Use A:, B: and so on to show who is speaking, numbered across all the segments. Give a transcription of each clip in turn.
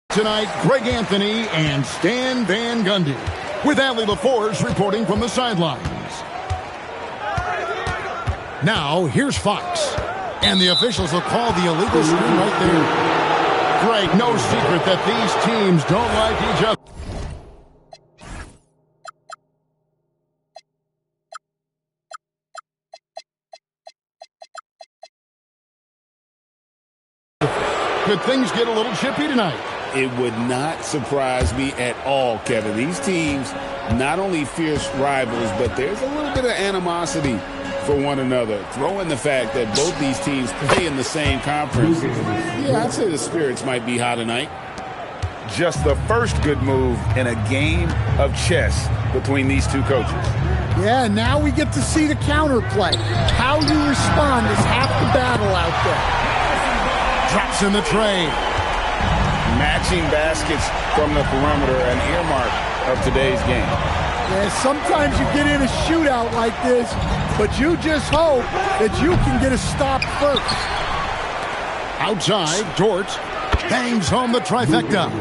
A: Tonight, Greg Anthony and Stan Van Gundy, with Allie LaForce reporting from the sidelines. Now, here's Fox, and the officials will call the illegal screen right there. Greg, no secret that these teams don't like each other. Could things get a little chippy tonight?
B: It would not surprise me at all, Kevin. These teams, not only fierce rivals, but there's a little bit of animosity for one another. Throw in the fact that both these teams play in the same conference. Yeah, I'd say the spirits might be high tonight.
C: Just the first good move in a game of chess between these two coaches.
D: Yeah, now we get to see the counterplay. How you respond is half the battle out there.
A: Drops in the tray.
B: Matching baskets from the perimeter, an earmark of today's game.
D: Yeah, sometimes you get in a shootout like this, but you just hope that you can get a stop first.
A: Outside, Dort bangs home the trifecta.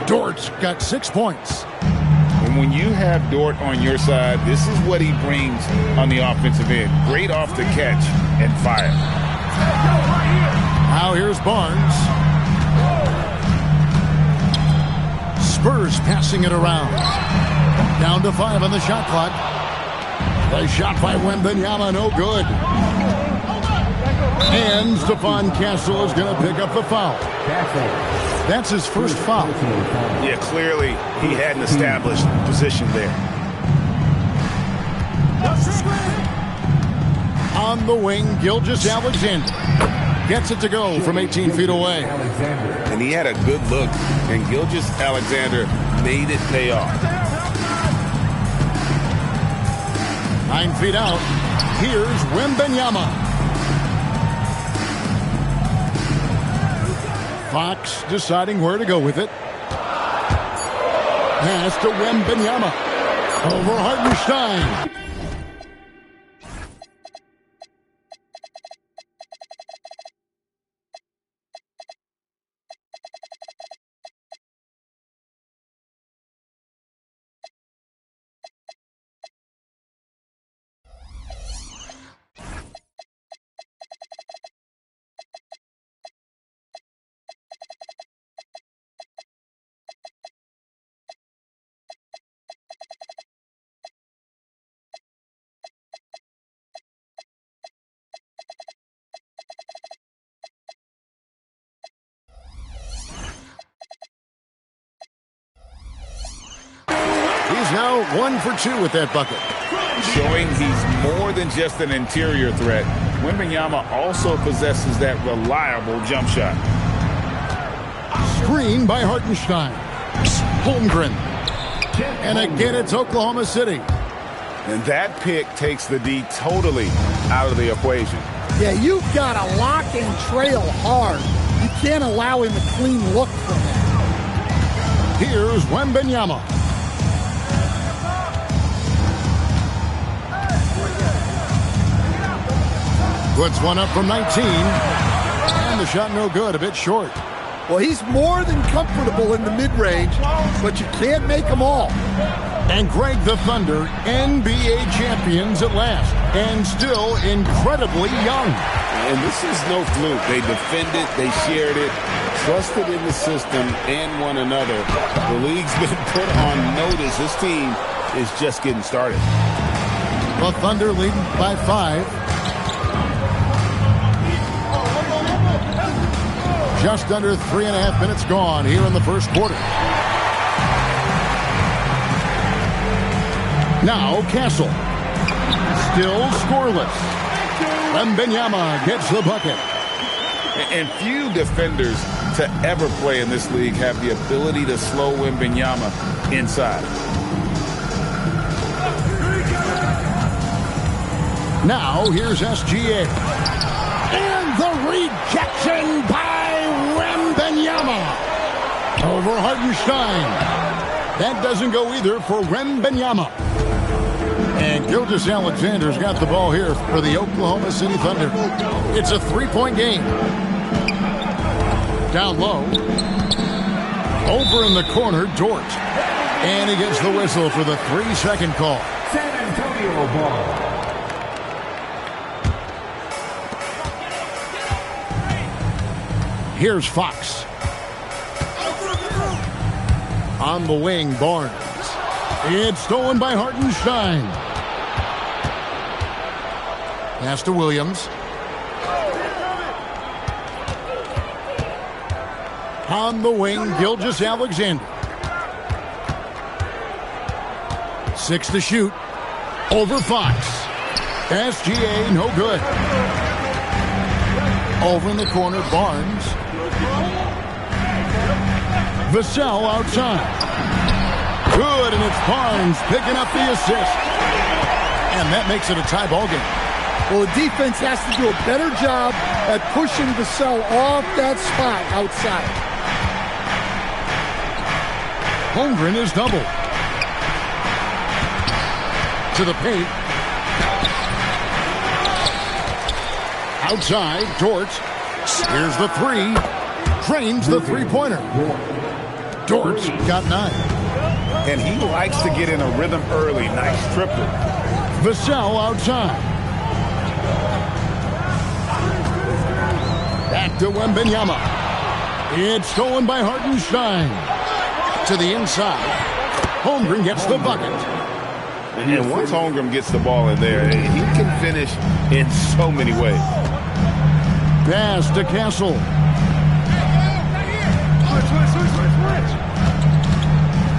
A: Dort's got 6 points.
B: And when you have Dort on your side, this is what he brings on the offensive end. Great off the catch and fire.
A: Now here's Barnes. Spurs passing it around. Down to 5 on the shot clock. The shot by Wembanyama, no good. And Stephon Castle is going to pick up the foul. That's his first foul.
C: Yeah, clearly he hadn't established position there.
A: On the wing, Gilgeous-Alexander gets it to go from 18 feet away.
B: And he had a good look, and Gilgeous-Alexander made it pay off.
A: 9 feet out. Here's Wembanyama. Fox deciding where to go with it. Pass to Wembanyama. Over Hartenstein. He's now 1 for 2 with that bucket.
B: Showing he's more than just an interior threat. Wembanyama also possesses that reliable jump shot.
A: Screen by Hartenstein. Holmgren. And again, it's Oklahoma City.
C: And that pick takes the D totally out of the equation.
D: Yeah, you've got to lock and trail hard. You can't allow him a clean look from that.
A: Here's Wembanyama. Puts one up from 19. And the shot no good, a bit short.
D: Well, he's more than comfortable in the mid-range, but you can't make them all.
A: And Greg, the Thunder, NBA champions at last, and still incredibly young.
B: And this is no fluke. They defended, they shared it, trusted in the system and one another. The league's been put on notice. This team is just getting started.
A: The Thunder leading by 5. Just under 3.5 minutes gone here in the first quarter. Now Castle. Still scoreless. Wembanyama gets the bucket.
B: And few defenders to ever play in this league have the ability to slow Wembanyama inside.
A: Now here's SGA. And the Rejection by Wembanyama. Over Hartenstein. That doesn't go either for Wembanyama. And Gilgeous-Alexander's got the ball here for the Oklahoma City Thunder. It's a three-point game. Down low. Over in the corner, Dort. And he gets the whistle for the 3-second call.
E: San Antonio ball.
A: Here's Fox. On the wing, Barnes. It's stolen by Hartenstein. Pass to Williams. On the wing, Gilgeous-Alexander. 6 to shoot. Over Fox. SGA, no good. Over in the corner, Barnes. Vassell outside. Good, and it's Barnes picking up the assist. And that makes it a tie ball game.
D: Well, the defense has to do a better job at pushing Vassell off that spot outside.
A: Holmgren is doubled. To the paint. Outside, Dort. Here's the three. Drains the three-pointer. Dort got 9.
C: And he likes to get in a rhythm early. Nice triple.
A: Vassell outside. Back to Wembanyama. It's stolen by Hartenstein. To the inside. Holmgren gets the bucket.
C: And once Holmgren gets the ball in there, he can finish in so many ways.
A: Pass to Castle.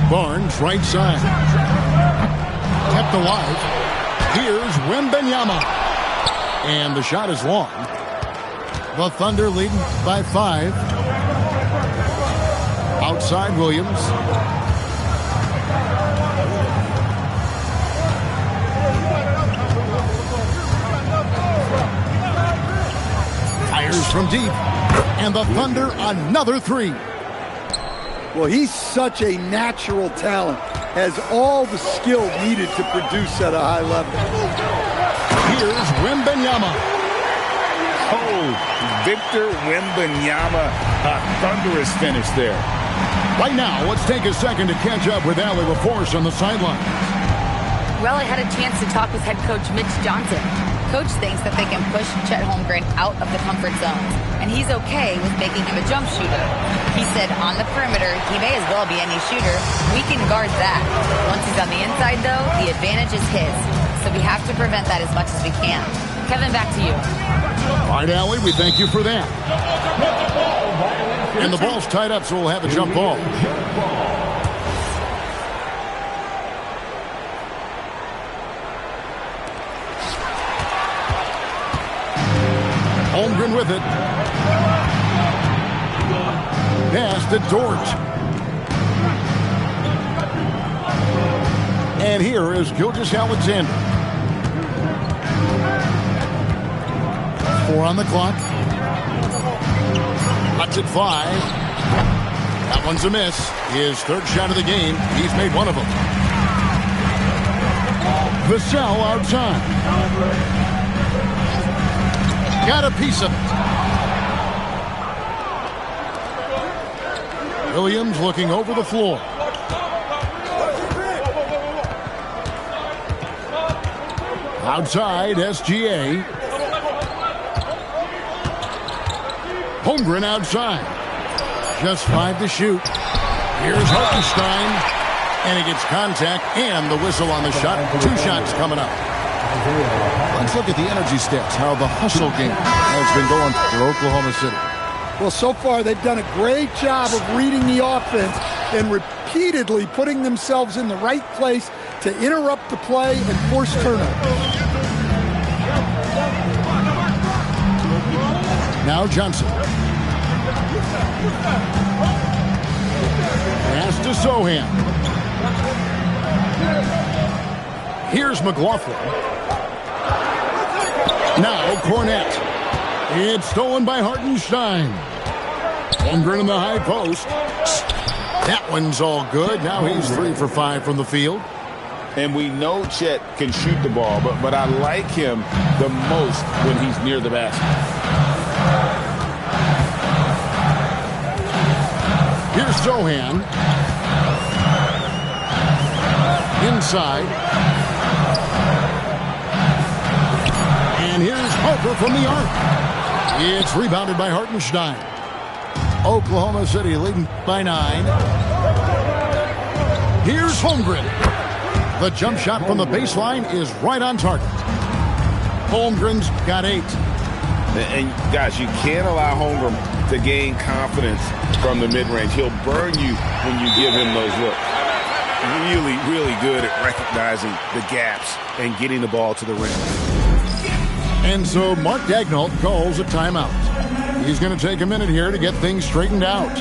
A: Barnes right side. Kept alive. Here's Wembanyama. And the shot is long. The Thunder leading by 5. Outside Williams. Fires from deep. And the Thunder another 3.
D: Well, he's such a natural talent. Has all the skill needed to produce at a high level.
A: Here's Wembanyama.
C: Oh, Victor Wembanyama, a thunderous finish there.
A: Right now, let's take a second to catch up with Allie LaForce on the sideline.
F: Well, I had a chance to talk with head coach Mitch Johnson. Coach thinks that they can push Chet Holmgren out of the comfort zones, and he's okay with making him a jump shooter. He said on the perimeter, he may as well be any shooter. We can guard that. Once he's on the inside, though, the advantage is his. So we have to prevent that as much as we can. Kevin, back to you.
A: All right, Allie, we thank you for that. And the ball's tied up, so we'll have a jump ball. Holmgren with it. Pass to Dort. And here is Gilgeous-Alexander. 4 on the clock. Cuts it 5. That one's a miss. His third shot of the game. He's made one of them. Vassell outside. Got a piece of it. Williams looking over the floor. Outside, SGA. Holmgren outside. Just 5 to shoot. Here's Hartenstein. And he gets contact and the whistle on the shot. 2 shots coming up. Let's look at the energy stats, how the hustle game has been going for Oklahoma City.
D: Well, so far they've done a great job of reading the offense and repeatedly putting themselves in the right place to interrupt the play and force turnovers.
A: Now Johnson. Pass to Sohan. Here's McLaughlin. Now Cornette. It's stolen by Hartenstein. Holmgren in the high post. That one's all good. Now he's 3 for 5 from the field.
B: And we know Chet can shoot the ball, but I like him the most when he's near the basket.
A: Here's Sohan. Inside. And here's Harper from the arc. It's rebounded by Hartenstein. Oklahoma City leading by 9. Here's Holmgren. The jump shot from the baseline is right on target. Holmgren's got 8.
B: And guys, you can't allow Holmgren to gain confidence from the mid-range. He'll burn you when you give him those looks. Really, really good at recognizing the gaps and getting the ball to the rim.
A: And so Mark Daigneault calls a timeout. He's going to take a minute here to get things straightened out.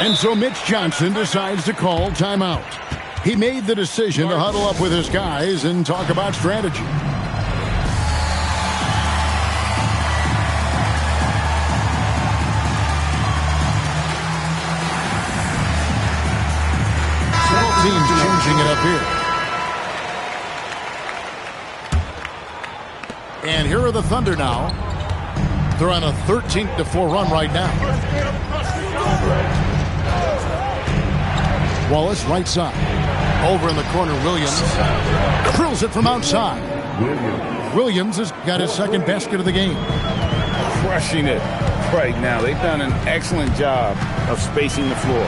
A: And so Mitch Johnson decides to call timeout. He made the decision to huddle up with his guys and talk about strategy. Both teams changing it up here. And here are the Thunder now. They're on a 13-4 run right now. Wallace, right side. Over in the corner, Williams. Drills it from outside. Williams has got his second basket of the game.
B: Crushing it right now. They've done an excellent job of spacing the floor.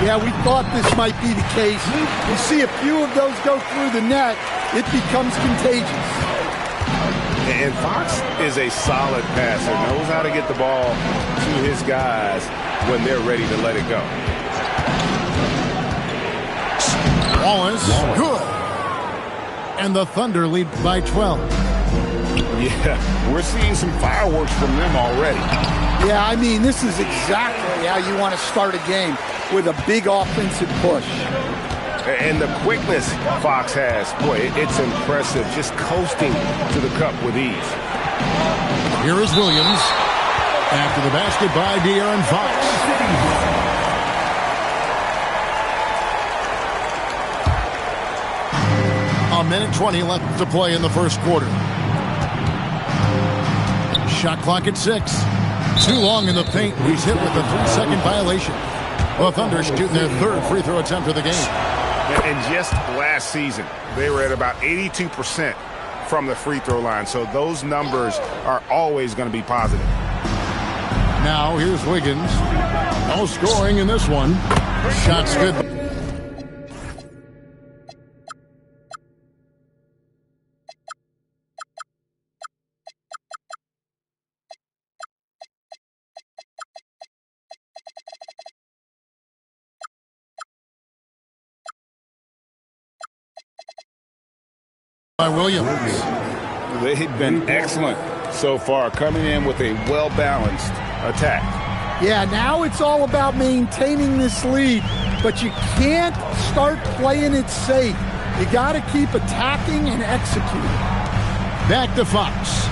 D: Yeah, we thought this might be the case. You see a few of those go through the net, it becomes contagious.
B: And Fox is a solid passer, knows how to get the ball to his guys when they're ready to let it go.
A: Wallace, good. And the Thunder lead by 12.
B: Yeah, we're seeing some fireworks from them already.
D: Yeah, I mean, this is exactly how you want to start a game, with a big offensive push.
B: And the quickness Fox has, boy, it's impressive. Just coasting to the cup with ease.
A: Here is Williams. After the basket by De'Aaron Fox. A minute 20 left to play in the first quarter. Shot clock at 6. Too long in the paint. He's hit with a 3-second violation. The Thunder shooting their third free throw attempt of the game.
C: And just last season, they were at about 82% from the free throw line. So those numbers are always going to be positive.
A: Now here's Wiggins. No scoring in this one. Shot's good. By Williams.
B: They've been excellent so far, coming in with a well-balanced attack.
D: Yeah, now it's all about maintaining this lead, but you can't start playing it safe. You got to keep attacking and executing.
A: Back to Fox.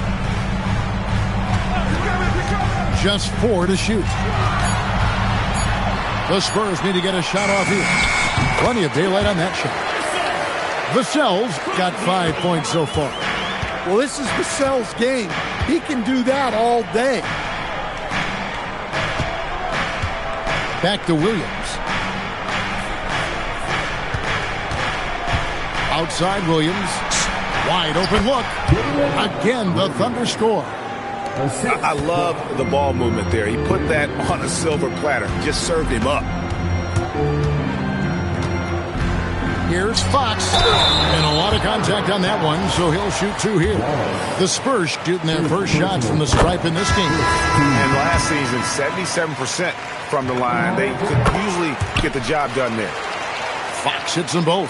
A: Just 4 to shoot. The Spurs need to get a shot off here. Plenty of daylight on that shot. Vassell's got 5 points so far.
D: Well, this is Vassell's game. He can do that all day.
A: Back to Williams. Outside Williams. Wide open look. Again, the Thunder score.
B: I love the ball movement there. He put that on a silver platter. Just served him up.
A: Here's Fox. And a lot of contact on that one, so he'll shoot 2 here. The Spurs shooting their first shots from the stripe in this game.
C: And last season, 77% from the line. They could usually get the job done there.
A: Fox hits them both.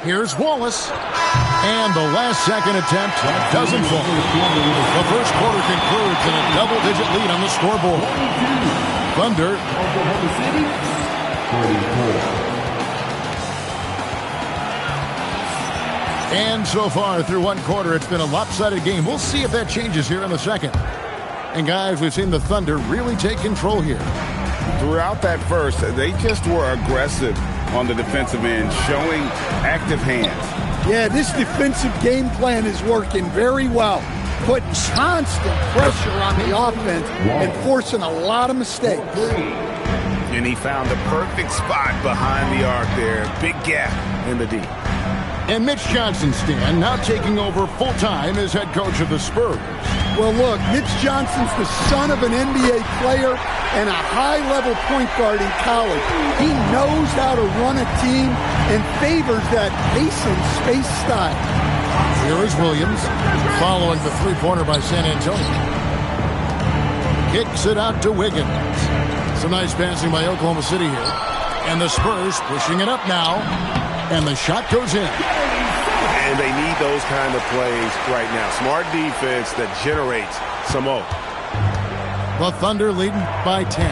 A: Here's Wallace. And the last-second attempt doesn't fall. The first quarter concludes in a double-digit lead on the scoreboard. Thunder.
E: Oklahoma City, 34.
A: And so far, through one quarter, it's been a lopsided game. We'll see if that changes here in the second. And, guys, we've seen the Thunder really take control here.
B: Throughout that first, they just were aggressive on the defensive end, showing active hands.
D: Yeah, this defensive game plan is working very well. Putting constant pressure on the offense and forcing a lot of mistakes.
B: And he found the perfect spot behind the arc there. Big gap in the D.
A: And Mitch Johnson, Stan, now taking over full-time as head coach of the Spurs.
D: Well, look, Mitch Johnson's the son of an NBA player and a high-level point guard in college. He knows how to run a team and favors that pace and space style.
A: Here is Williams, following the three-pointer by San Antonio. Kicks it out to Wiggins. Some nice passing by Oklahoma City here. And the Spurs pushing it up now. And the shot goes in.
C: And they need those kind of plays right now. Smart defense that generates some more.
A: The Thunder leading by 10.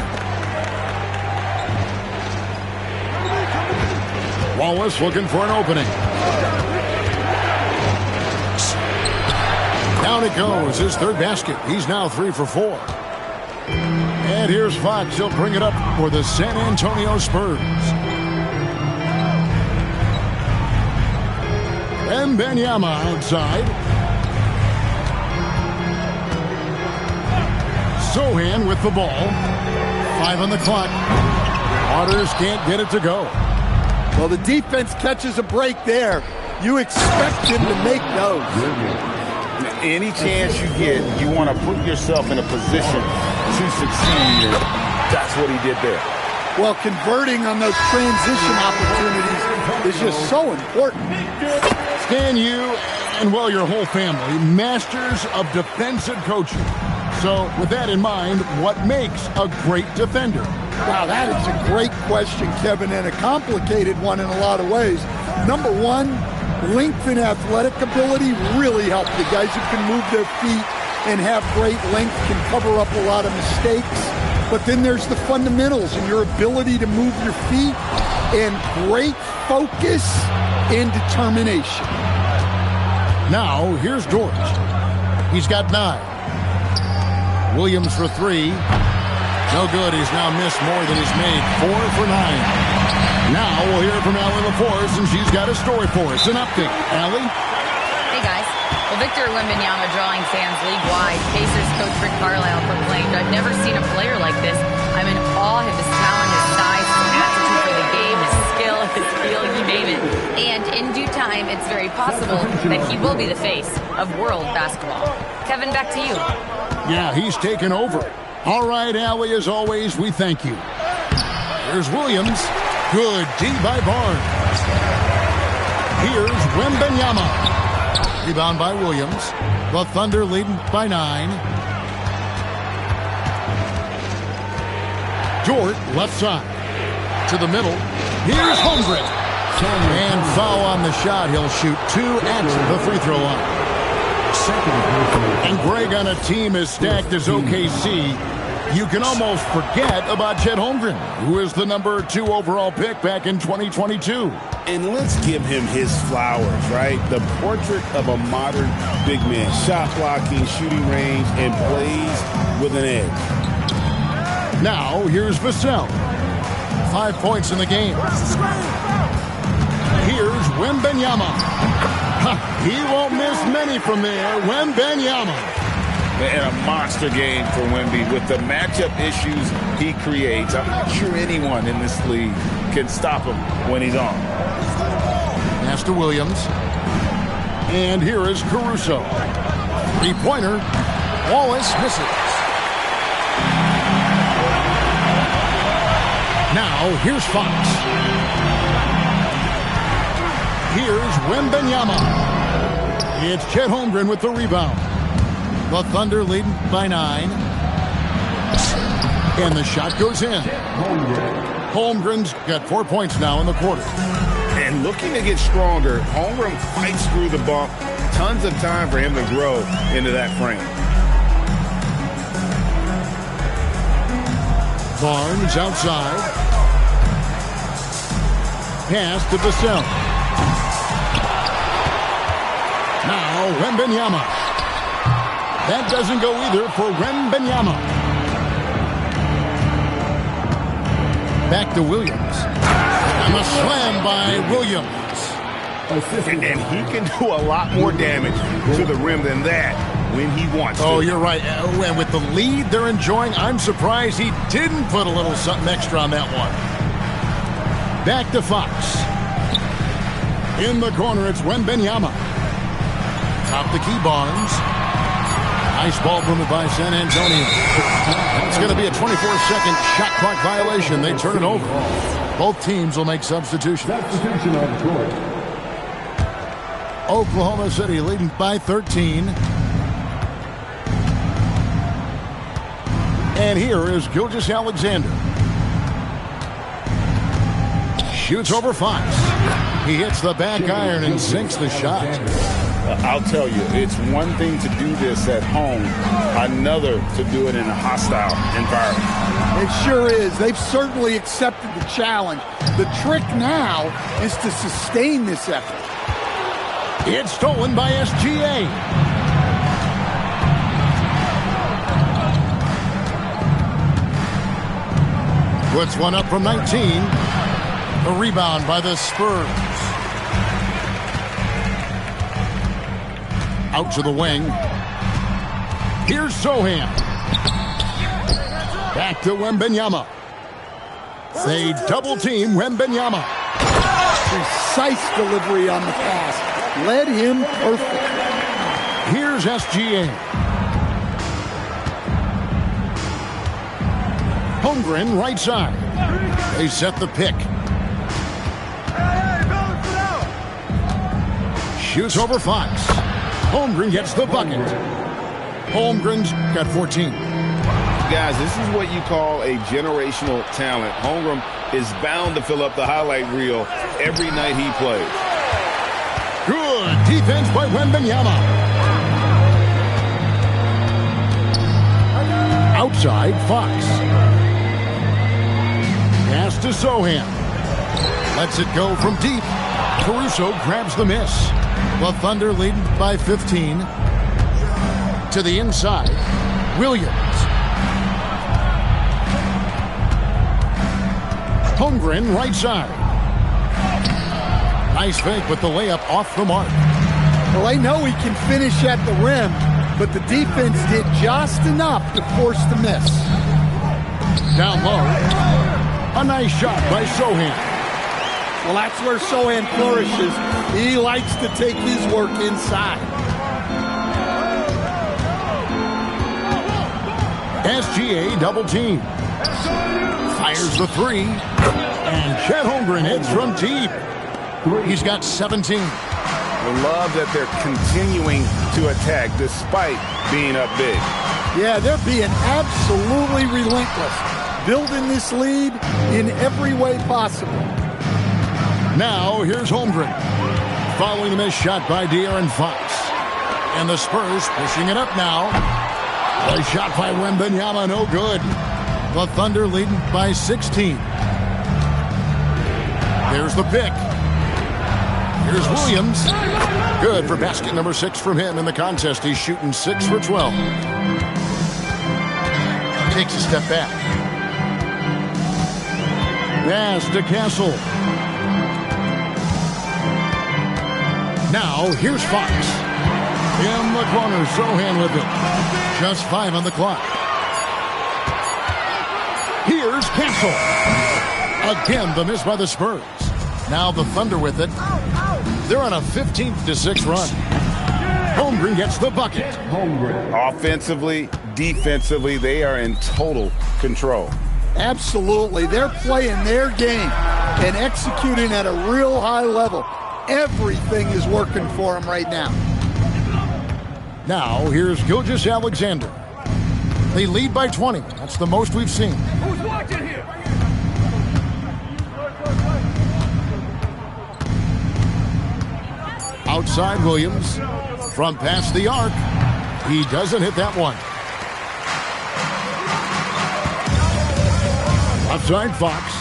A: Wallace looking for an opening. Down it goes, his third basket. He's now 3 for 4. And here's Fox. He'll bring it up for the San Antonio Spurs. And Wembanyama outside. Sohan with the ball. 5 on the clock. Waters can't get it to go.
D: Well, the defense catches a break there. You expect him to make those.
B: Any chance you get, you want to put yourself in a position to succeed. And that's what he did there.
D: Well, converting on those transition opportunities is just so important.
A: Stan, you and, well, your whole family, masters of defensive coaching. So with that in mind, what makes a great defender?
D: Wow, that is a great question, Kevin, and a complicated one in a lot of ways. Number one, length and athletic ability really help. The guys who can move their feet and have great length can cover up a lot of mistakes. But then there's the fundamentals and your ability to move your feet and great focus and determination.
A: Now, here's George. He's got 9. Williams for 3. No good. He's now missed more than he's made. 4 for 9. Now we'll hear from Allie LaForce, and she's got a story for us. An update. Allie?
F: Hey, guys. Well, Victor Wembanyama drawing fans league-wide. Pacers coach Rick Carlisle proclaimed, "I've never seen a player like this. I'm in awe of his talent, his size, his aptitude for the game, his skill, his feel, you name it." And in due time, it's very possible that he will be the face of world basketball. Kevin, back to you.
A: Yeah, he's taken over. All right, Allie, as always, we thank you. Here's Williams. Good D by Barnes. Here's Wembanyama. Rebound by Williams. The Thunder leading by 9. Dort, left side. To the middle. Here's Holmgren. And foul on the shot. He'll shoot 2 at the free throw line. And Greg, on a team as stacked as OKC, you can almost forget about Chet Holmgren, who is the number 2 overall pick back in 2022.
B: And let's give him his flowers, right? The portrait of a modern big man. Shot blocking, shooting range, and plays with an edge.
A: Now, here's Vassell. 5 points in the game. Here's Wembanyama. He won't miss many from there. Wembanyama.
B: And a monster game for Wemby with the matchup issues he creates. I'm not sure anyone in this league can stop him when he's on.
A: Pass to Williams. And here is Caruso. 3-pointer. Wallace misses. Now, here's Fox. Here's Wembanyama. It's Chet Holmgren with the rebound. The Thunder leading by 9. And the shot goes in. Holmgren's got 4 points now in the quarter.
B: And And looking to get stronger, Holmgren fights through the bump. Tons of time for him to grow into that frame.
A: Barnes outside. Pass to Vassell. Now Wembanyama. That doesn't go either for Wembanyama. Back to Williams. And a slam by Williams.
C: And he can do a lot more damage to the rim than that when he wants to.
A: Oh, you're right. And with the lead they're enjoying, I'm surprised he didn't put a little something extra on that one. Back to Fox. In the corner, it's Wembanyama. Top the key, Barnes. Nice ball movement by San Antonio. It's going to be a 24-second shot clock violation. They turn it over. Both teams will make substitutions.
E: Substitution on the court.
A: Oklahoma City leading by 13. And here is Gilgeous-Alexander. Shoots over Fox. He hits the back iron and sinks the shot.
B: I'll tell you, it's one thing to do this at home, another to do it in a hostile environment.
D: It sure is. They've certainly accepted the challenge. The trick now is to sustain this effort.
A: It's stolen by SGA. Puts one up from 19. A rebound by the Spurs. Out to the wing. Here's Sohan. Back to Wembanyama. They double team Wembanyama.
D: Precise delivery on the pass. Led him perfect.
A: Here's SGA. Holmgren right side. They set the pick. Shoots over Fox. Holmgren gets the bucket. Holmgren's got 14.
B: Guys, this is what you call a generational talent. Holmgren is bound to fill up the highlight reel every night he plays.
A: Good defense by Wembanyama. Outside, Fox. Pass to Sohan. Lets it go from deep. Caruso grabs the miss. The Thunder lead by 15. To the inside, Williams. Holmgren right side. Nice fake with the layup off the mark.
D: Well, I know he can finish at the rim, but the defense did just enough to force the miss.
A: Down low. A nice shot by Sohan.
D: Well, that's where Sohan flourishes. He likes to take his work inside.
A: SGA double team. Fires the three. And Chet Holmgren hits from deep. He's got 17.
C: Love that they're continuing to attack despite being up big.
D: Yeah, they're being absolutely relentless. Building this lead in every way possible.
A: Now, here's Holmgren. Following the missed shot by De'Aaron Fox. And the Spurs pushing it up now. A shot by Wembanyama, no good. The Thunder leading by 16. There's the pick. Here's Williams. Good for basket number 6 from him in the contest. He's shooting 6 for 12. Takes a step back. Pass to Castle. Now, here's Fox. In the corner, Sohan with it. Just 5 on the clock. Here's Castle. Again, the miss by the Spurs. Now the Thunder with it. They're on a 15-6 run. Holmgren gets the bucket.
B: Offensively, defensively, they are in total control.
D: Absolutely. They're playing their game and executing at a real high level. Everything is working for them right now.
A: Now, here's Gilgeous-Alexander. They lead by 20. That's the most we've seen. Who's watching here? Outside Williams. From past the arc. He doesn't hit that one. Outside Fox.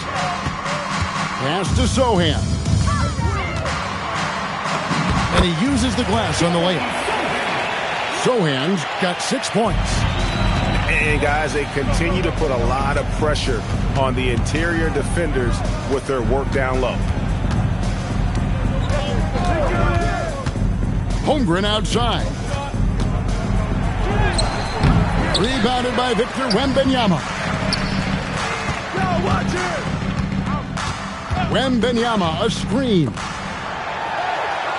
A: Pass to Sohan. And he uses the glass on the layup. Sohan's got 6 points.
C: And guys, they continue to put a lot of pressure on the interior defenders with their work down low.
A: Holmgren outside. Rebounded by Victor Wembanyama. Wembanyama, a screen.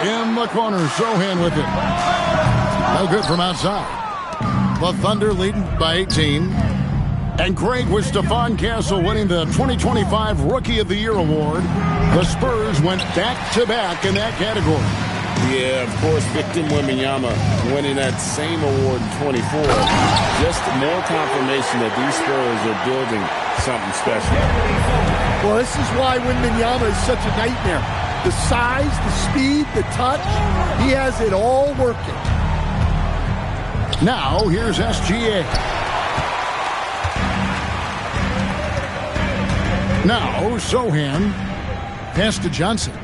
A: In the corner, Sohan with it. No good from outside. The Thunder leading by 18. And Greg, with Stephon Castle winning the 2025 Rookie of the Year award, the Spurs went back-to-back in that category.
B: Yeah, of course, Victor Wembanyama winning that same award in 24. Just more confirmation that these Spurs are building something special.
D: Well, this is why Wembanyama is such a nightmare. The size, the speed, the touch, he has it all working.
A: Now, here's SGA. Now, Sohan. Pass to Johnson.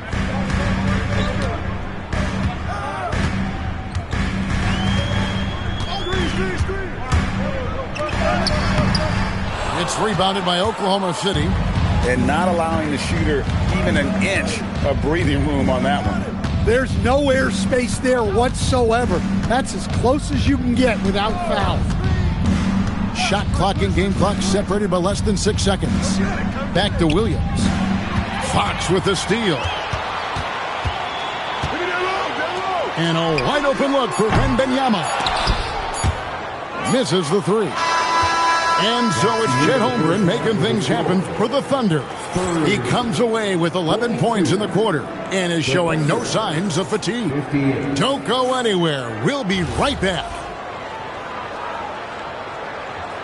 A: It's rebounded by Oklahoma City.
B: And not allowing the shooter even an inch of breathing room on that one.
D: There's no air space there whatsoever. That's as close as you can get without foul.
A: Shot clock and game clock separated by less than 6 seconds. Back to Williams. Fox with the steal. And a wide open look for Wembanyama. Misses the three. And so it's Chet Holmgren making things happen for the Thunder. He comes away with 11 points in the quarter and is showing no signs of fatigue. Don't go anywhere. We'll be right back.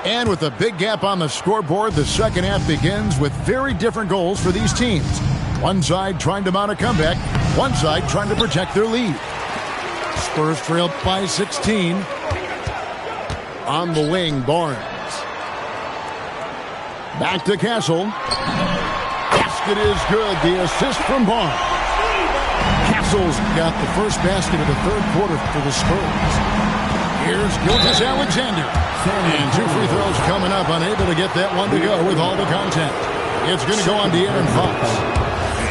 A: And with a big gap on the scoreboard, the second half begins with very different goals for these teams. One side trying to mount a comeback, one side trying to protect their lead. Spurs trail by 16. On the wing, Barnes. Back to Castle. Basket is good. The assist from Barnes. Castle's got the first basket of the third quarter for the Spurs. Here's Gilgeous-Alexander. And 2 free throws coming up. Unable to get that one to go with all the contact. It's going to go on De'Aaron Fox.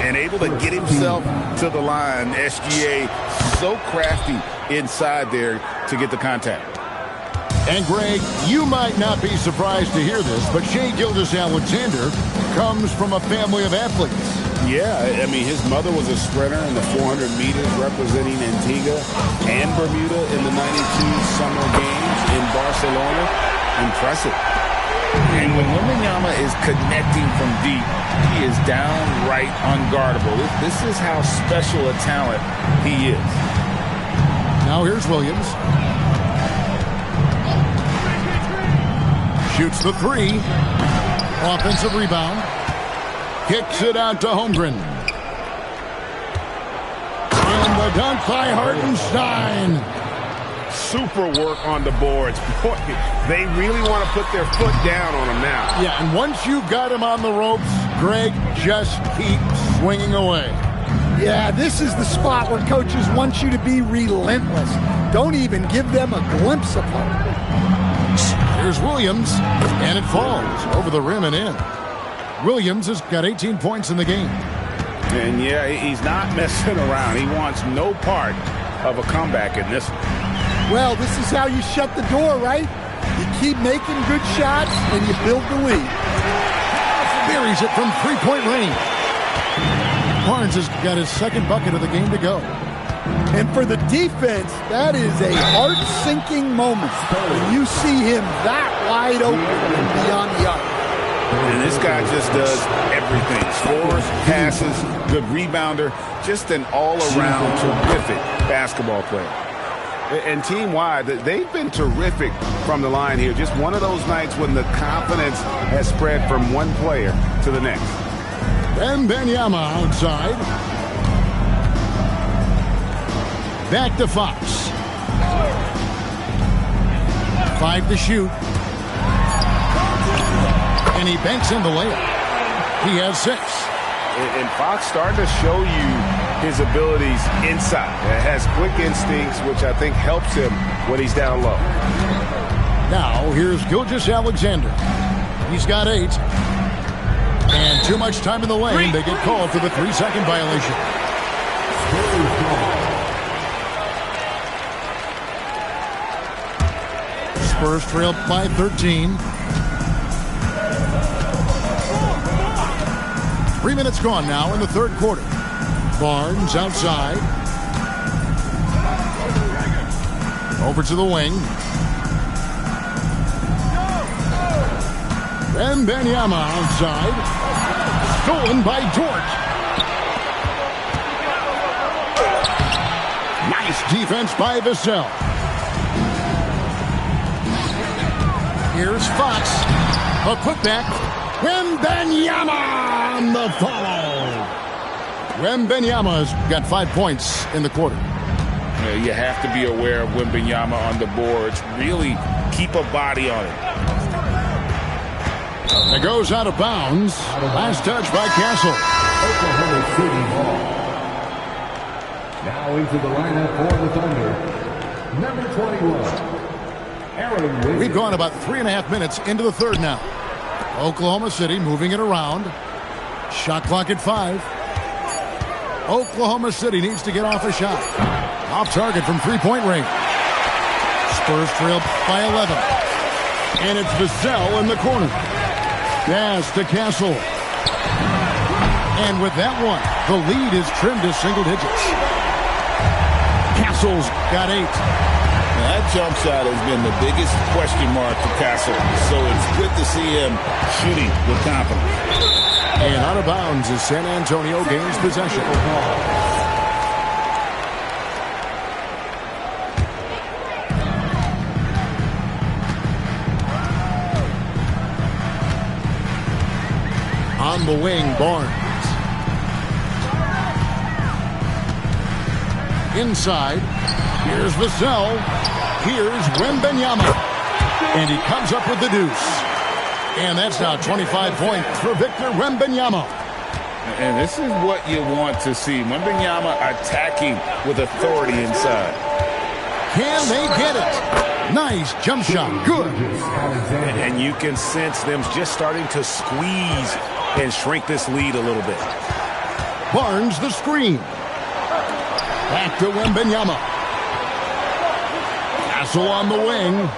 B: And able to get himself to the line. SGA so crafty inside there to get the contact.
A: And Greg, you might not be surprised to hear this, but Shai Gilgeous-Alexander comes from a family of athletes.
B: Yeah, I mean, his mother was a sprinter in the 400 meters representing Antigua and Bermuda in the 92 Summer Games in Barcelona. Impressive. And when Wembanyama is connecting from deep, he is downright unguardable. This is how special a talent he is.
A: Now here's Williams. Shoots the three. Offensive rebound. Kicks it out to Holmgren. And the dunk by Hartenstein.
C: Super work on the boards. Boy, they really want to put their foot down on him now.
A: Yeah, and once you've got him on the ropes, Greg, just keep swinging away.
D: Yeah, this is the spot where coaches want you to be relentless. Don't even give them a glimpse of hope.
A: Here's Williams, and it falls over the rim and in. Williams has got 18 points in the game.
B: And yeah, he's not messing around. He wants no part of a comeback in this one.
D: Well, this is how you shut the door, right? You keep making good shots, and you build the lead.
A: Buries it from three-point range. Barnes has got his second bucket of the game to go.
D: And for the defense, that is a heart-sinking moment when you see him that wide open and beyond the arc.
B: And this guy just does everything. Scores, passes, good rebounder, just an all-around terrific basketball player.
C: And team-wide, they've been terrific from the line here. Just one of those nights when the confidence has spread from one player to the next.
A: Wembanyama outside. Back to Fox. 5 to shoot. And he banks in the layup. He has 6.
C: And Fox starting to show you his abilities inside. It has quick instincts, which I think helps him when he's down low.
A: Now, here's Gilgeous-Alexander. He's got 8. And too much time in the lane. They get called for the 3-second violation. Spurs trail by 13. 3 minutes gone now in the third quarter. Barnes outside. Over to the wing. Wembanyama outside. Stolen by Dort. Nice defense by Vassell. Here's Fox. A putback. Wembanyama on the follow. Wembanyama's got 5 points in the quarter.
B: You have to be aware of Wembanyama on the boards. Really keep a body on it.
A: It goes out of bounds. Last touch by Castle.
E: Oklahoma City ball. Now into the lineup for the Thunder. Number 21. Aaron Wiggins.
A: We've gone about 3.5 minutes into the third now. Oklahoma City moving it around. Shot clock at 5. Oklahoma City needs to get off a shot. Off target from 3-point range. Spurs trail by 11. And it's Vassell in the corner. Pass to Castle. And with that one, the lead is trimmed to single digits. Castle's got 8.
B: That jump shot has been the biggest question mark for Castle, so it's good to see him shooting with confidence.
A: And out of bounds as San Antonio gains possession. On the wing, Barnes. Inside, here's Vassell. Here's Wembanyama. And he comes up with the deuce. And that's now 25 points for Victor Wembanyama.
B: And this is what you want to see. Wembanyama attacking with authority inside.
A: Can they get it? Nice jump shot. Good.
C: And you can sense them just starting to squeeze and shrink this lead a little bit.
A: Barnes the screen. Back to Wembanyama. Castle on the wing.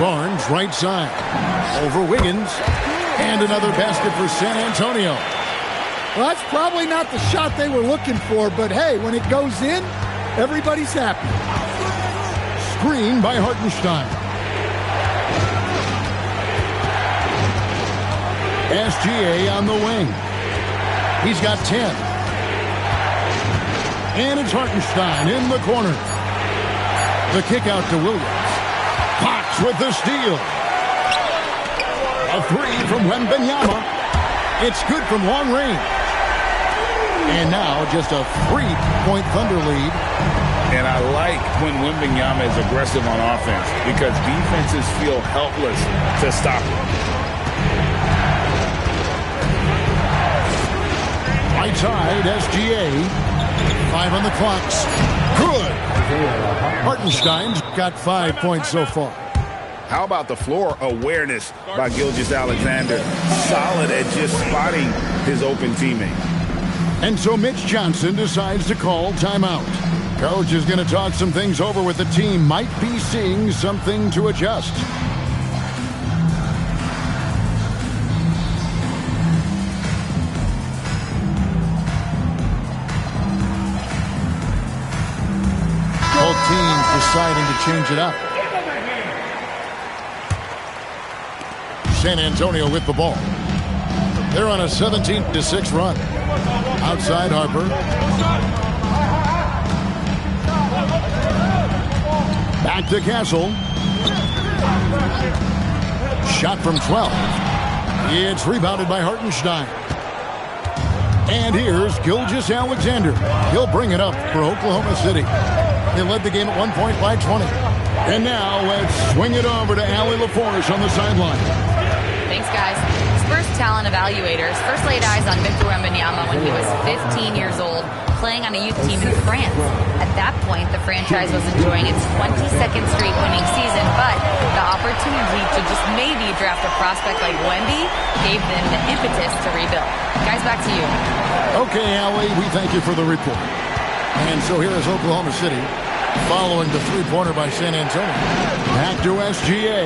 A: Barnes right side. Over Wiggins. And another basket for San Antonio.
D: Well, that's probably not the shot they were looking for, but hey, when it goes in, everybody's happy.
A: Screen by Hartenstein. SGA on the wing. He's got 10. And it's Hartenstein in the corner. The kick out to Williams. Fox with the steal. A 3 from Wembanyama. It's good from long range. And now just a 3-point Thunder lead.
B: And I like when Wembanyama is aggressive on offense because defenses feel helpless to stop him.
A: Right side, SGA. 5 on the clocks. Good. Hartenstein's got 5 points so far.
C: How about the floor awareness by Gilgeous-Alexander? Solid at just spotting his open teammate.
A: And so Mitch Johnson decides to call timeout. Coach is going to talk some things over with the team. Might be seeing something to adjust. Both teams deciding to change it up. San Antonio with the ball. They're on a 17-6 run. Outside Harper. Back to Castle. Shot from 12. It's rebounded by Hartenstein. And here's Gilgeous Alexander. He'll bring it up for Oklahoma City. They led the game at one point by 20. And now let's swing it over to Allie LaForge on the sideline.
F: Thanks, guys. Spurs talent evaluators first laid eyes on Victor Wembanyama when he was 15 years old, playing on a youth team in France. At that point, the franchise was enjoying its 22nd straight winning season, but the opportunity to just maybe draft a prospect like Wemby gave them the impetus to rebuild. Guys, back to you.
A: Okay, Allie, we thank you for the report. And so here is Oklahoma City following the three-pointer by San Antonio. Back to SGA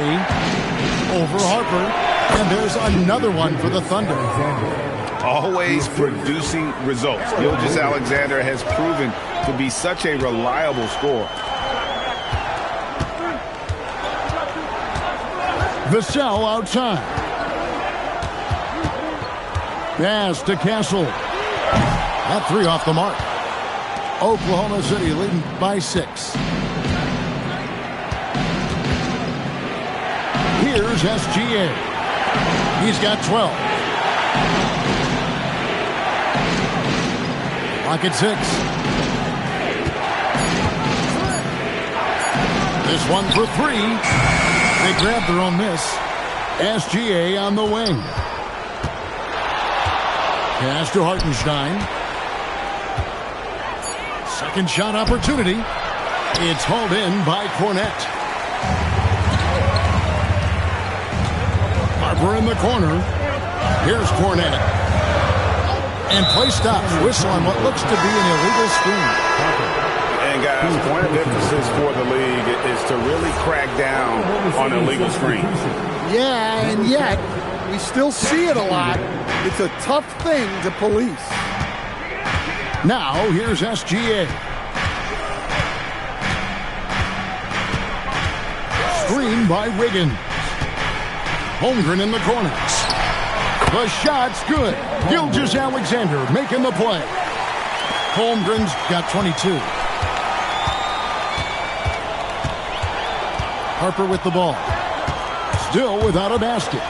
A: over Harper. And there's another one for the Thunder.
C: Always producing results. Gilgeous Alexander has proven to be such a reliable scorer.
A: Vassell outside. Pass to Castle. That three off the mark. Oklahoma City leading by 6. Here's SGA. He's got 12. Lock at 6. This one for 3. They grab their own miss. SGA on the wing. Pass to Hartenstein. Second shot opportunity. It's hauled in by Cornette. Harper in the corner. Here's Cornette. And play stops. Whistle on what looks to be an illegal screen.
C: And guys, point of emphasis for the league is to really crack down on illegal screens.
D: Yeah, and yet we still see it a lot. It's a tough thing to police.
A: Now here's SGA. Screen by Wiggins. Holmgren in the corner. The shot's good. Gilgeous Alexander making the play. Holmgren's got 22. Harper with the ball. Still without a basket.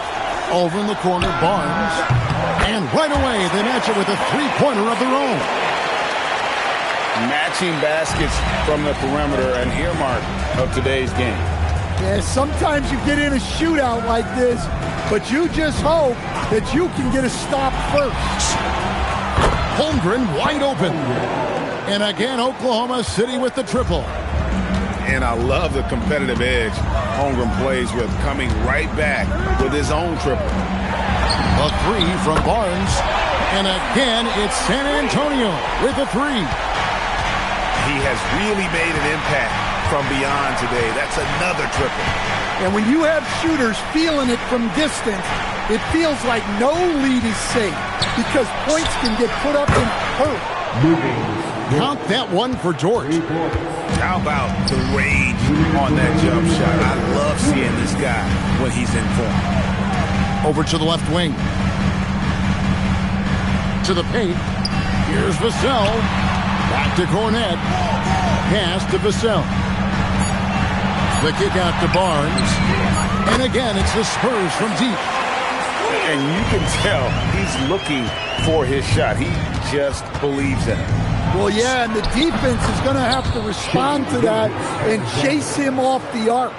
A: Over in the corner, Barnes. And right away, they match it with a three-pointer of their own.
B: Matching baskets from the perimeter, an earmark of today's game.
D: Yeah, sometimes you get in a shootout like this, but you just hope that you can get a stop first.
A: Holmgren wide open. And again, Oklahoma City with the triple.
B: And I love the competitive edge Holmgren plays with, coming right back with his own triple.
A: A three from Barnes. And again, it's San Antonio with a three.
C: He has really made an impact from beyond today. That's another triple.
D: And when you have shooters feeling it from distance, it feels like no lead is safe because points can get put up in hurt.
A: Count that one for George.
C: How about the range on that jump shot? I love seeing this guy when he's in form.
A: Over to the left wing. To the paint. Here's Vassell. Back to Cornette. Pass to Vassell. The kick out to Barnes. And again, it's the Spurs from deep.
B: And you can tell he's looking for his shot. He just believes in it.
D: Well, yeah, and the defense is going to have to respond to that and chase him off the arc.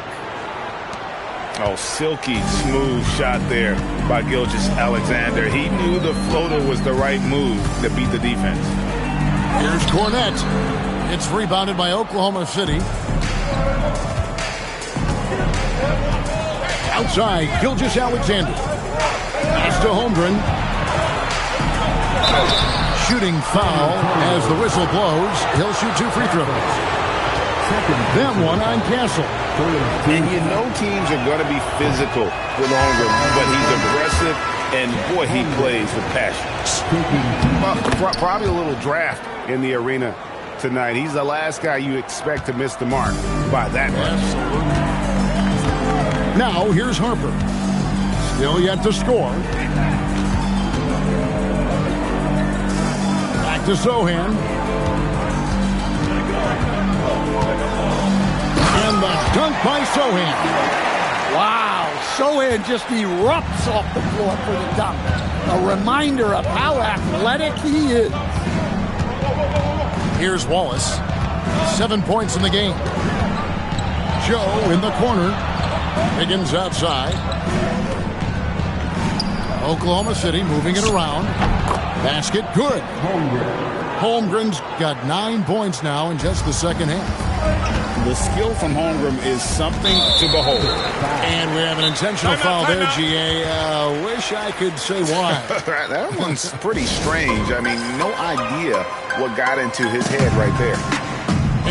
B: Oh, silky smooth shot there by Gilgeous Alexander. He knew the floater was the right move to beat the defense.
A: Here's Cornette. It's rebounded by Oklahoma City. Outside, Gilgeous Alexander. Pass to Holmgren. Shooting foul as the whistle blows. He'll shoot 2 free throws. That one on Castle.
B: And you know teams are going to be physical with Holmgren, but he's aggressive, and boy, he plays with passion.
C: Well, probably a little draft in the arena tonight. He's the last guy you expect to miss the mark by that much.
A: Now here's Harper. Still yet to score. Back to Sohan. And the dunk by Sohan.
D: Wow, Sohan just erupts off the floor for the dunk. A reminder of how athletic he is.
A: Here's Wallace. 7 points in the game. Joe in the corner. Higgins outside. Oklahoma City moving it around. Basket good. Holmgren's got 9 points now in just the second half.
B: The skill from Holmgren is something to behold.
A: And we have an intentional foul there, GA. Wish I could say why.
C: That one's pretty strange. I mean, no idea what got into his head right there.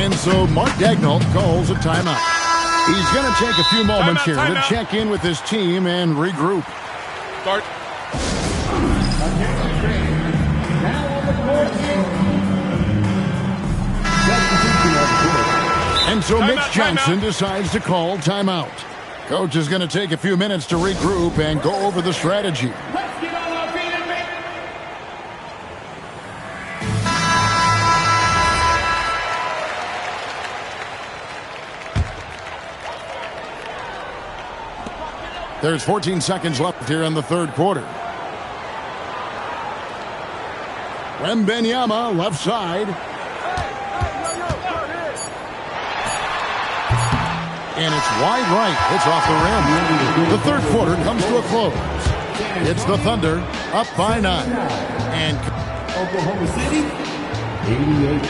A: And so Mark Daigneault calls a timeout. He's going to take a few moments here to check in with his team and regroup.
C: Start.
A: And so Mitch Johnson decides to call timeout. Coach is going to take a few minutes to regroup and go over the strategy.
E: Let's get on our feet and make...
A: There's 14 seconds left here in the third quarter. Wembanyama left side. And it's wide right. It's off the rim. The third quarter comes to a close. It's the Thunder up by 9. And
E: Oklahoma City, 88.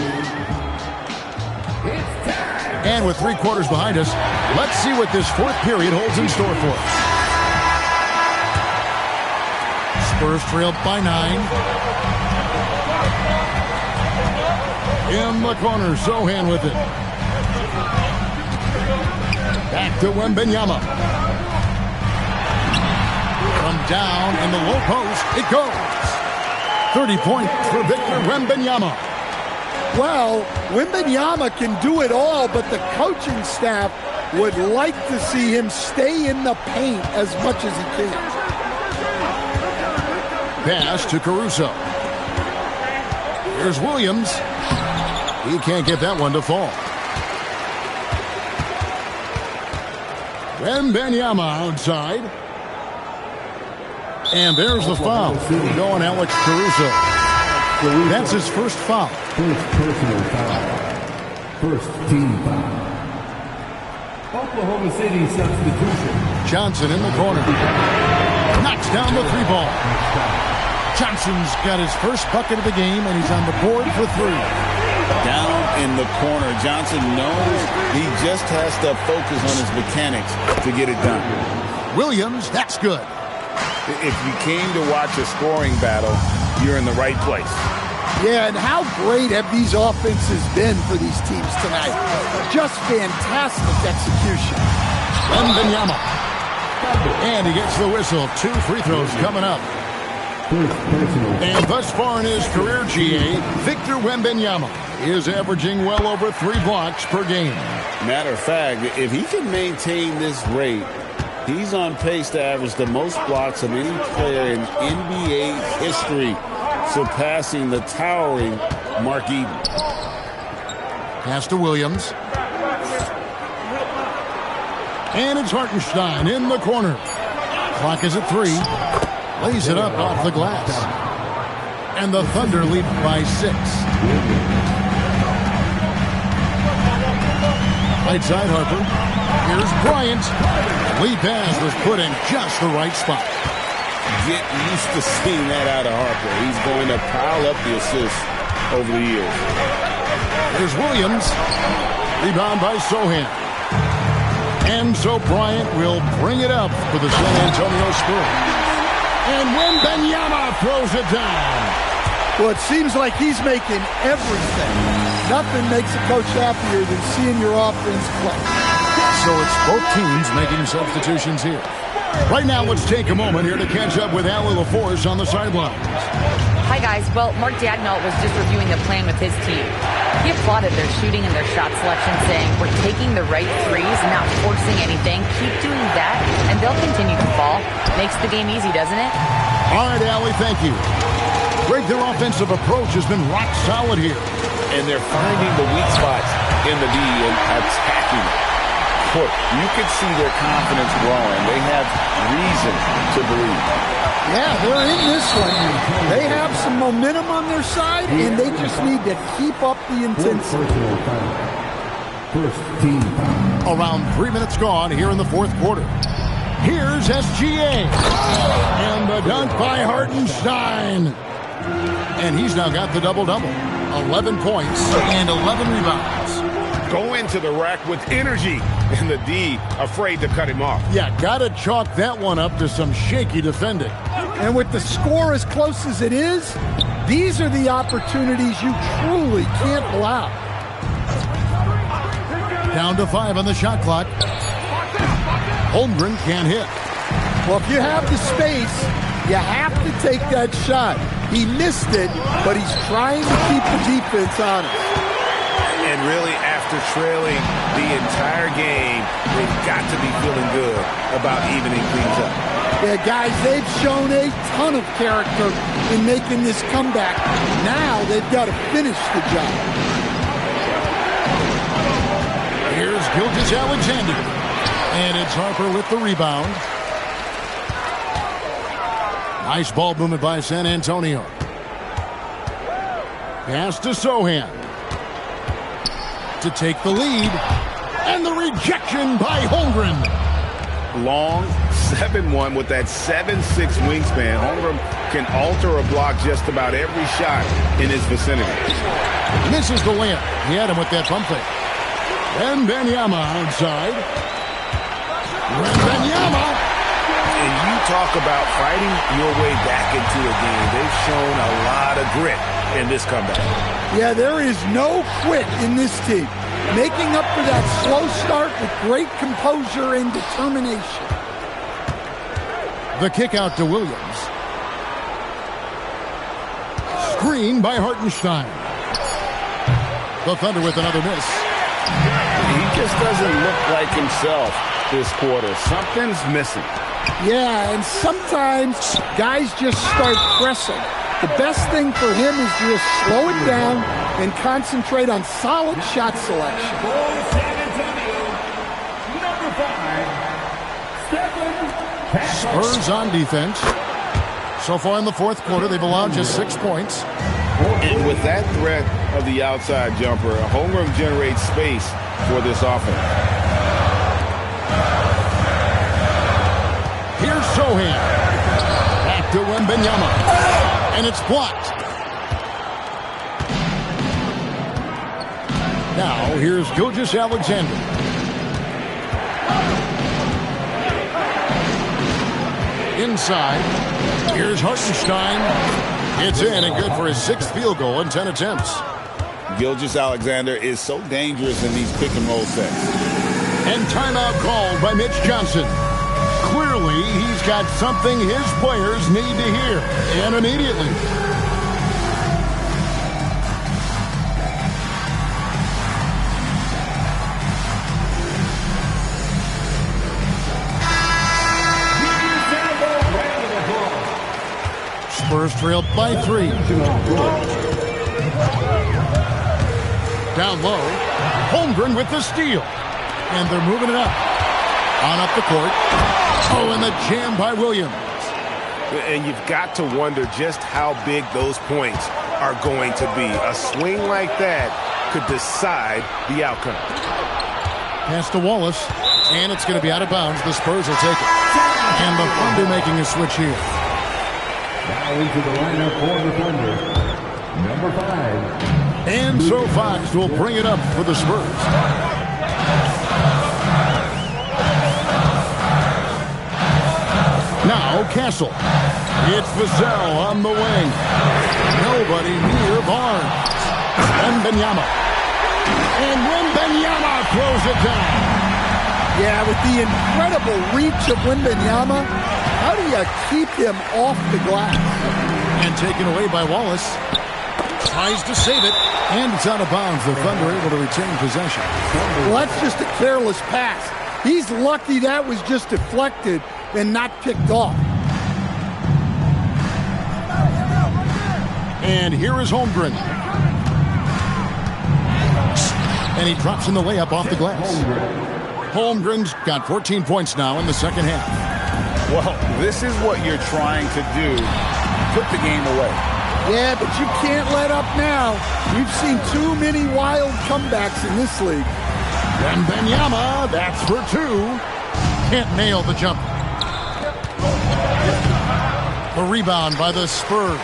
E: It's time.
A: And with 3 quarters behind us, let's see what this fourth period holds in store for us. Spurs trail by 9. In the corner, Sohan with it. Back to Wembanyama. From down in the low post, it goes. 30 points for Victor Wembanyama.
D: Well, Wembanyama can do it all, but the coaching staff would like to see him stay in the paint as much as he can.
A: Pass to Caruso. Here's Williams. He can't get that one to fall. Wembanyama outside. And there's the foul. Going Alex Caruso. That's his first foul.
E: First personal foul. First team foul. Oklahoma City substitution.
A: Johnson in the corner. Knocks down the 3 ball. Johnson's got his first bucket of the game, and he's on the board for 3.
B: Down in the corner. Johnson knows he just has to focus on his mechanics to get it done.
A: Williams, that's good.
B: If you came to watch a scoring battle, you're in the right place.
D: Yeah, and how great have these offenses been for these teams tonight? Just fantastic execution.
A: Wembanyama. And he gets the whistle. 2 free throws coming up. And thus far in his career, GA, Victor Wembanyama is averaging well over 3 blocks per game.
B: Matter of fact, if he can maintain this rate, he's on pace to average the most blocks of any player in NBA history, surpassing the towering Mark Eden.
A: Pass to Williams. And it's Hartenstein in the corner. Clock is at 3. Lays it up off the glass. And the Thunder lead by 6. Right side Harper. Here's Bryant. Lee pass was put in just the right spot.
B: Get used to seeing that out of Harper. He's going to pile up the assists over the years.
A: Here's Williams. Rebound by Sohan. And so Bryant will bring it up for the San Antonio Spurs. And Wembanyama throws it down.
D: Well, it seems like he's making everything. Nothing makes a coach happier than seeing your offense play.
A: So it's both teams making substitutions here. Right now, let's take a moment here to catch up with Allie LaForce on the sidelines.
F: Hi, guys. Well, Mark Daigneault was just reviewing the plan with his team. He applauded their shooting and their shot selection, saying, "We're taking the right threes, not forcing anything. Keep doing that, and they'll continue to fall." Makes the game easy, doesn't it?
A: All right, Allie, thank you. Great, their offensive approach has been rock solid here.
B: And they're finding the weak spots in the D and attacking it. court, you could see their confidence growing. They have reason to believe.
D: Yeah, they're in this one. They have some momentum on their side, and they just need to keep up the intensity.
E: First team foul.
A: Around 3 minutes gone here in the fourth quarter. Here's SGA. And the dunk by Hartenstein. And he's now got the double-double. 11 points and 11 rebounds.
C: Go into the rack with energy, and the D afraid to cut him off.
A: Yeah, gotta chalk that one up to some shaky defending.
D: And with the score as close as it is, these are the opportunities you truly can't allow.
A: Down to 5 on the shot clock. Holmgren can't hit.
D: Well, if you have the space, you have to take that shot. He missed it, but he's trying to keep the defense honest.
C: And really, after trailing the entire game, they've got to be feeling good about evening things up.
D: Yeah, guys, they've shown a ton of character in making this comeback. Now they've got to finish the job.
A: Here's Gilgeous-Alexander. And it's Harper with the rebound. Nice ball movement by San Antonio. Pass to Sohan. To take the lead. And the rejection by Holmgren.
C: Long 7-1 with that 7'6" wingspan. Holmgren can alter a block just about every shot in his vicinity.
A: Misses the layup. He had him with that pump fake. Wembanyama outside. Wembanyama.
C: And you talk about fighting your way back into a game. They've shown a lot of grit in this comeback.
D: Yeah, there is no quit in this team. Making up for that slow start with great composure and determination.
A: The kick out to Williams. Screen by Hartenstein. The Thunder with another miss.
B: He just doesn't look like himself this quarter. Something's missing.
D: Yeah, and sometimes guys just start pressing. The best thing for him is to just slow it down and concentrate on solid shot selection.
A: Spurs on defense. So far in the fourth quarter, they've allowed just 6 points.
B: And with that threat of the outside jumper, Holmgren generates space for this offense.
A: Here's Sohan. Back to Wembanyama. And it's blocked. Now, here's Gilgeous-Alexander. Inside. Here's Hartenstein. It's in and good for his 6th field goal in 10 attempts.
B: Gilgeous-Alexander is so dangerous in these pick-and-roll sets.
A: And timeout called by Mitch Johnson. Clearly, he's got something his players need to hear, and immediately. Spurs trailed by 3. Down low, Holmgren with the steal. And they're moving it up. On up the court. Oh, and the jam by Williams.
C: And you've got to wonder just how big those points are going to be. A swing like that could decide the outcome.
A: Pass to Wallace. And it's going to be out of bounds. The Spurs will take it. And the Thunder making a switch here.
E: Now into the lineup for the Thunder. Number 5.
A: And so Fox will bring it up for the Spurs. Now Castle. It's Vassell on the wing. Nobody near Barnes. Wembanyama. And Wembanyama throws it down.
D: Yeah, with the incredible reach of Wembanyama, how do you keep him off the glass?
A: And taken away by Wallace. Tries to save it. And it's out of bounds. The Thunder able to retain possession.
D: Well, that's just a careless pass. He's lucky that was just deflected and not picked off.
A: And here is Holmgren. And he drops in the layup off the glass. Holmgren's got 14 points now in the second half.
B: Well, this is what you're trying to do. Put the game away.
D: Yeah, but you can't let up now. We've seen too many wild comebacks in this league.
A: Wembanyama, that's for two. Can't nail the jump. The rebound by the Spurs.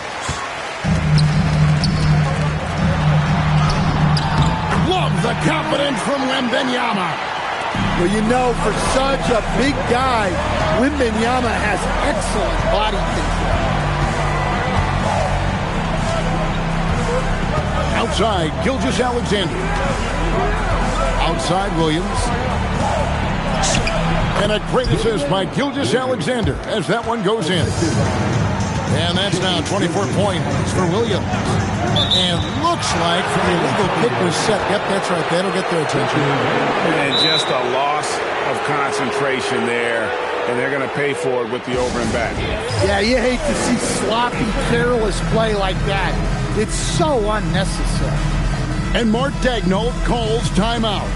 A: Love the confidence from Wembanyama.
D: Well, you know, for such a big guy, Wembanyama has excellent body control.
A: Outside, Gilgeous-Alexander. Outside, Williams. And a great assist by Gilgeous-Alexander as that one goes in. And that's now 24 points for Williams. And looks like the illegal kick was set. Yep, that's right. That'll get their attention.
B: And just a loss of concentration there. And they're going to pay for it with the over and back.
D: Yeah, you hate to see sloppy, careless play like that. It's so unnecessary.
A: And Mark Daigneault calls timeout.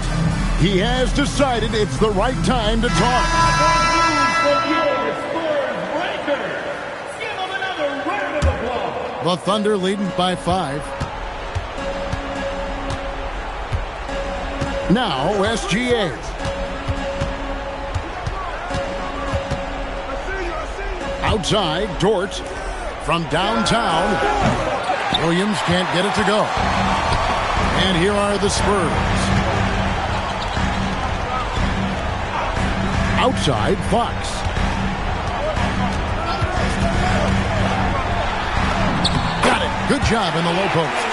A: He has decided it's the right time to talk. The Thunder leading by 5. Now SGA. Outside, Dort from downtown. Williams can't get it to go. And here are the Spurs. Outside, Fox. Got it. Good job in the low post.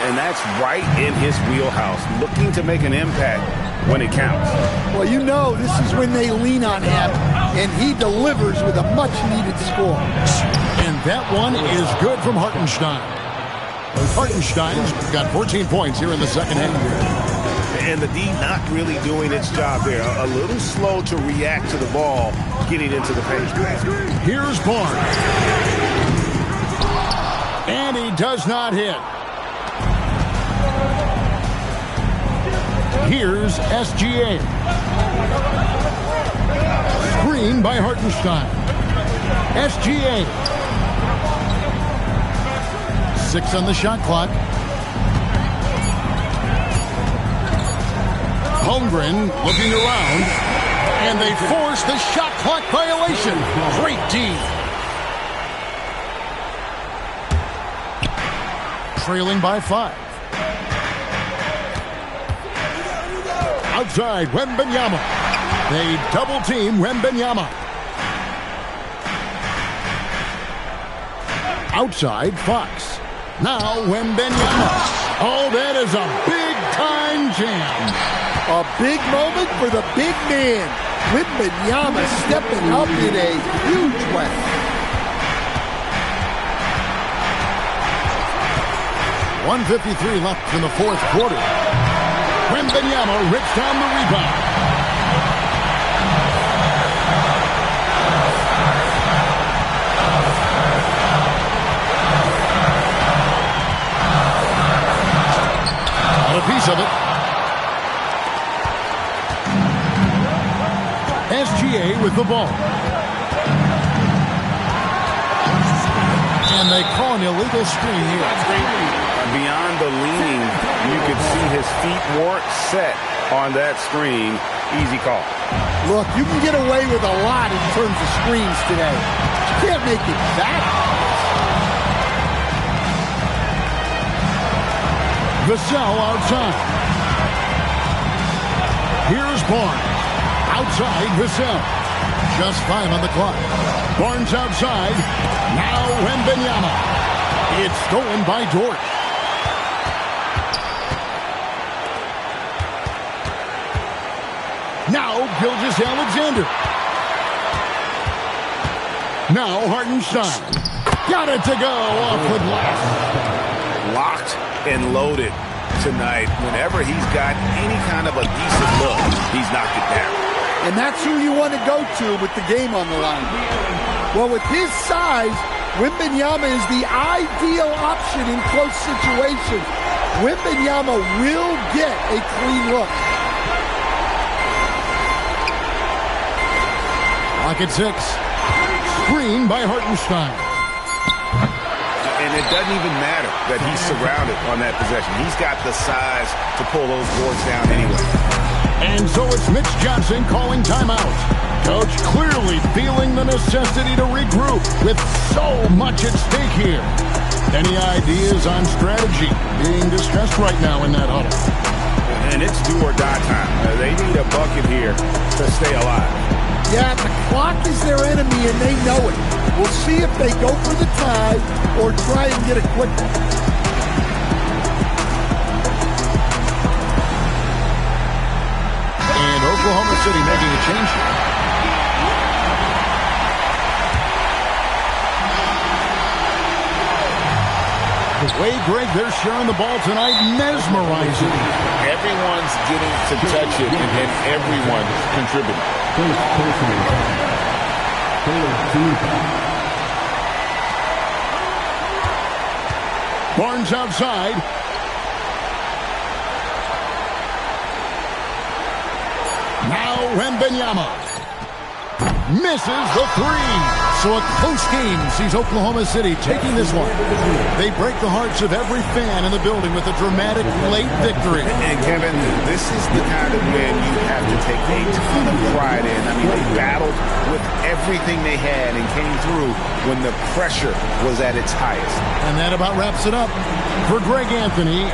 B: And that's right in his wheelhouse, looking to make an impact when it counts.
D: Well, you know, this is when they lean on him, and he delivers with a much-needed score.
A: And that one is good from Hartenstein. Hartenstein's got 14 points here in the second half.
C: And the D not really doing its job there. A little slow to react to the ball getting into the paint.
A: Here's Barnes. And he does not hit. Here's SGA. Screen by Hartenstein. SGA. 6 on the shot clock. Holmgren looking around. And they force the shot clock violation. Great D. Trailing by 5. Outside, Wembanyama. They double team Wembanyama. Outside, Fox. Now Wembanyama. Oh, that is a big-time jam.
D: A big moment for the big man. Wembanyama stepping up in a huge way.
A: .153 left in the fourth quarter. Wembanyama rips down the rebound. Got a piece of it. SGA with the ball. And they call an illegal screen here.
B: Beyond the leaning, you could see his feet weren't set on that screen. Easy call.
D: Look, you can get away with a lot in terms of screens today. You can't make it that.
A: Vassell outside. Here's Barnes. Outside, Vassell. Just 5 on the clock. Barnes outside. Now Wembanyama. It's stolen by Dort. Now Gilgeous-Alexander. Now Hartenstein. Got it to go off the glass.
C: Locked and loaded tonight. Whenever he's got any kind of a decent look, he's knocked it down.
D: And that's who you want to go to with the game on the line. Well, with his size, Wembanyama is the ideal option in close situations. Wembanyama will get a clean look.
A: Clock at 6. Screen by Hartenstein.
C: And it doesn't even matter that he's surrounded on that possession. He's got the size to pull those boards down anyway.
A: And so it's Mitch Johnson calling timeout. Coach clearly feeling the necessity to regroup with so much at stake here. Any ideas on strategy being discussed right now in that huddle?
C: And it's do or die time. They need a bucket here to stay alive.
D: Yeah, the clock is their enemy, and they know it. We'll see if they go for the tie or try and get a quick one.
A: And Oklahoma City making a change here. The way, Greg, they're sharing the ball tonight, mesmerizing.
B: Everyone's getting to touch it, and everyone's contributing.
A: Barnes outside. Now Wembanyama misses the three. So a close game sees Oklahoma City taking this one. They break the hearts of every fan in the building with a dramatic late victory.
C: And Kevin, this is the kind of win you have to take a ton of pride in. I mean, they battled with everything they had and came through when the pressure was at its highest.
A: And that about wraps it up for Greg Anthony.